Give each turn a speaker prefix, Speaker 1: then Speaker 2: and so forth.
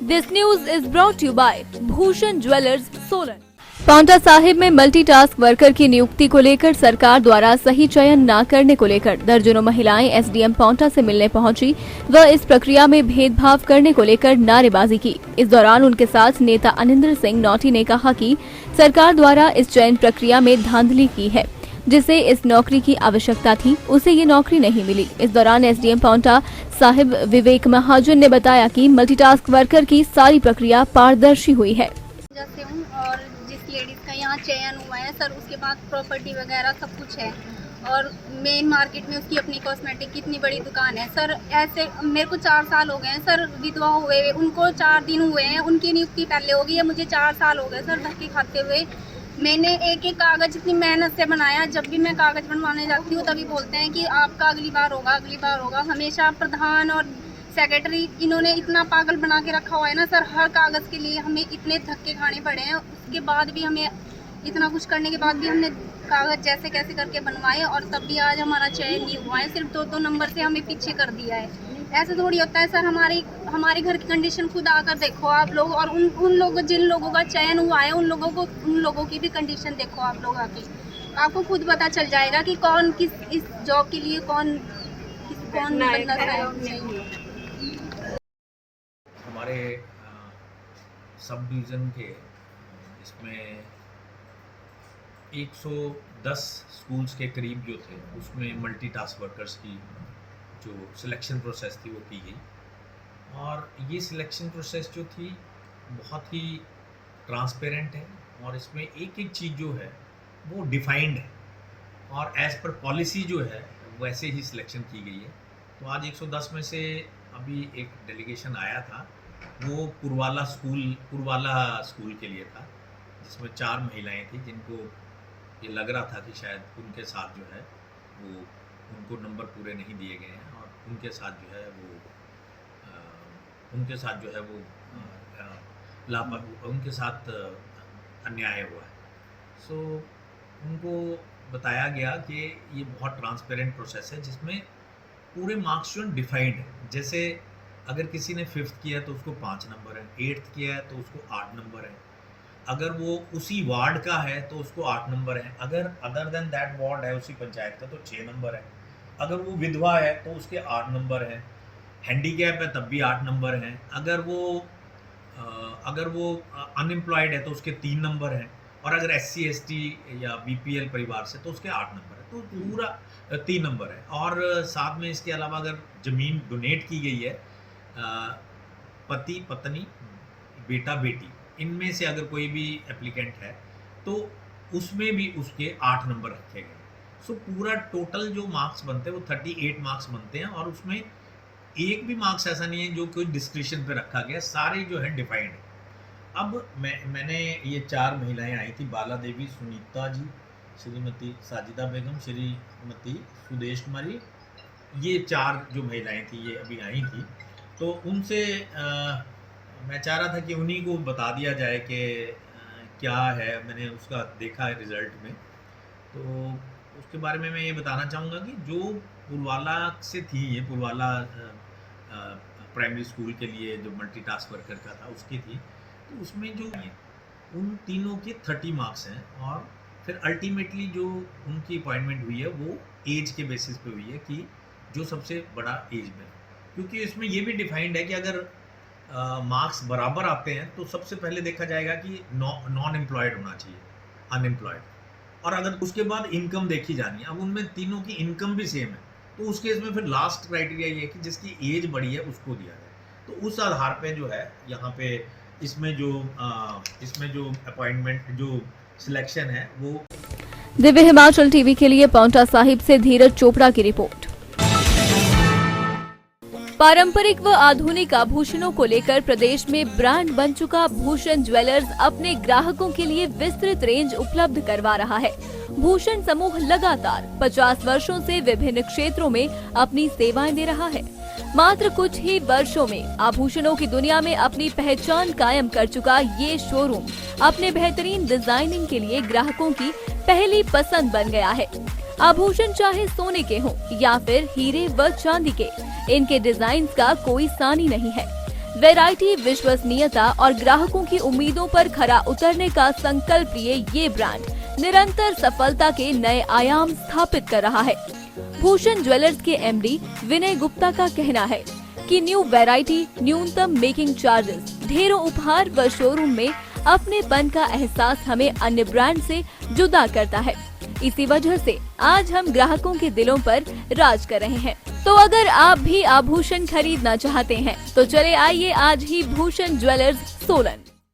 Speaker 1: This news is brought you by Bhushan jewellers Solan. Paonta Sahib में multitask worker की नियुक्ति को लेकर सरकार द्वारा सही चयन न करने को लेकर दर्जनों महिलाएं एसडीएम पांवटा से मिलने पहुंची व इस प्रक्रिया में भेदभाव करने को लेकर नारेबाजी की। इस दौरान उनके साथ नेता अनिंदर सिंह नौटी ने कहा कि सरकार द्वारा इस चयन प्रक्रिया में धांधली की है, जिसे इस नौकरी की आवश्यकता थी उसे ये नौकरी नहीं मिली। इस दौरान एसडीएम पांवटा साहिब विवेक महाजन ने बताया कि मल्टीटास्क वर्कर की सारी प्रक्रिया पारदर्शी हुई है।
Speaker 2: और जिस लेडीज का यहाँ चयन हुआ है सर, उसके बाद प्रॉपर्टी वगैरह सब कुछ है और मेन मार्केट में उसकी अपनी कॉस्मेटिक की इतनी बड़ी दुकान है सर। ऐसे मेरे को 4 साल हो गए हैं सर विधवा हुए, उनको 4 दिन हुए हैं, उनकी नियुक्ति पहले होगी है, मुझे 4 साल हो गए सर धक्के खाते हुए। मैंने एक एक कागज़ इतनी मेहनत से बनाया। जब भी मैं कागज़ बनवाने जाती हूँ तभी बोलते हैं कि आपका अगली बार होगा, अगली बार होगा। हमेशा प्रधान और सेक्रेटरी इन्होंने इतना पागल बना के रखा हुआ है ना सर, हर कागज़ के लिए हमें इतने धक्के खाने पड़े हैं। उसके बाद भी हमें इतना कुछ करने के बाद भी हमने कागज़ जैसे कैसे करके बनवाए और तब भी आज हमारा चयन नहीं हुआ है। सिर्फ 2-2 नंबर से हमें पीछे कर दिया है। ऐसे थोड़ी होता है सर। हमारे घर की कंडीशन खुद आकर देखो आप लोग, और उन लोगों जिन लोगों का चयन हुआ है उन लोगों की भी कंडीशन देखो आप लोग आके, आपको खुद पता चल जाएगा कि कौन किस इस जॉब के लिए कौन बंदा चाहिए।
Speaker 3: हमारे सब डिवीज़न के इसमें 110 स्कूल्स के करीब जो थे उसमें मल्टीटास्क वर्कर्स की जो सिलेक्शन प्रोसेस थी वो की गई। और ये सिलेक्शन प्रोसेस जो थी बहुत ही ट्रांसपेरेंट है और इसमें एक एक चीज़ जो है वो डिफाइंड है और एज़ पर पॉलिसी जो है वैसे ही सिलेक्शन की गई है। तो आज 110 में से अभी एक डेलीगेशन आया था, वो पुरवाला स्कूल के लिए था, जिसमें 4 महिलाएं थी जिनको ये लग रहा था कि शायद उनके साथ जो है वो उनको नंबर पूरे नहीं दिए गए हैं और उनके साथ जो है वो उनके साथ अन्याय हुआ है। सो उनको बताया गया कि ये बहुत ट्रांसपेरेंट प्रोसेस है जिसमें पूरे मार्क्स जो डिफाइंड है। जैसे अगर किसी ने 5th किया तो उसको 5 नंबर है, 8th किया है तो उसको 8 नंबर है, अगर वो उसी वार्ड का है तो उसको 8 नंबर है, अगर अदर देन दैट वार्ड है उसी पंचायत का तो 6 नंबर है, अगर वो विधवा है तो उसके 8 नंबर हैं, हैंडीकैप है तब भी 8 नंबर हैं, अगर वो अनएम्प्लॉयड है तो उसके 3 नंबर हैं, और अगर SC ST या BPL परिवार से तो उसके 8 नंबर है, तो पूरा 3 नंबर है। और साथ में इसके अलावा अगर ज़मीन डोनेट की गई है पति पत्नी बेटा बेटी इनमें से अगर कोई भी एप्लीकेंट है तो उसमें भी उसके 8 नंबर रखे गए। सो पूरा टोटल जो मार्क्स बनते हैं वो 38 मार्क्स बनते हैं और उसमें एक भी मार्क्स ऐसा नहीं है जो कोई डिस्क्रिप्शन पे रखा गया, सारे जो है डिफाइंड है। अब मैंने ये 4 महिलाएं आई थी, बाला देवी, सुनीता जी, श्रीमती साजिदा बेगम, श्रीमती सुदेश कुमारी, ये 4 जो महिलाएं थी ये अभी आई थी। तो उनसे मैं चाह रहा था कि उन्हीं को बता दिया जाए कि क्या है। मैंने उसका देखा है रिज़ल्ट में, तो उसके बारे में मैं ये बताना चाहूँगा कि जो पुरवाला से थी, ये पुरवाला प्राइमरी स्कूल के लिए जो मल्टीटास्क वर्कर का था उसकी थी, तो उसमें जो उन तीनों के 30 मार्क्स हैं और फिर अल्टीमेटली जो उनकी अपॉइंटमेंट हुई है वो एज के बेसिस पे हुई है कि जो सबसे बड़ा एज में, क्योंकि इसमें ये भी डिफाइंड है कि अगर मार्क्स बराबर आते हैं तो सबसे पहले देखा जाएगा कि नॉन एम्प्लॉयड होना चाहिए, अनएम्प्लॉयड, और अगर उसके बाद इनकम देखी जानी है। अब उनमें तीनों की इनकम भी सेम है, तो उस केस में फिर लास्ट क्राइटेरिया ये है कि जिसकी एज बड़ी है उसको दिया जाए। तो उस आधार पे जो है यहाँ पे इसमें जो अपॉइंटमेंट जो सिलेक्शन है वो।
Speaker 1: दिव्य हिमाचल टीवी के लिए पांवटा साहिब से धीरज चोपड़ा की रिपोर्ट। पारंपरिक व आधुनिक आभूषणों को लेकर प्रदेश में ब्रांड बन चुका भूषण ज्वेलर्स अपने ग्राहकों के लिए विस्तृत रेंज उपलब्ध करवा रहा है। भूषण समूह लगातार 50 वर्षों से विभिन्न क्षेत्रों में अपनी सेवाएं दे रहा है। मात्र कुछ ही वर्षों में आभूषणों की दुनिया में अपनी पहचान कायम कर चुका ये शोरूम अपने बेहतरीन डिजाइनिंग के लिए ग्राहकों की पहली पसंद बन गया है। आभूषण चाहे सोने के हों या फिर हीरे व चांदी के, इनके डिजाइन का कोई सानी नहीं है। वैरायटी, विश्वसनीयता और ग्राहकों की उम्मीदों पर खरा उतरने का संकल्प लिए ये ब्रांड निरंतर सफलता के नए आयाम स्थापित कर रहा है। भूषण ज्वेलर्स के एमडी विनय गुप्ता का कहना है कि न्यू वैरायटी, न्यूनतम मेकिंग चार्जेस, ढेरों उपहार व शोरूम में अपनेपन का एहसास हमें अन्य ब्रांड से जुदा करता है। इसी वजह से आज हम ग्राहकों के दिलों पर राज कर रहे हैं। तो अगर आप भी आभूषण खरीदना चाहते हैं तो चले आइए आज ही भूषण ज्वेलर्स सोलन।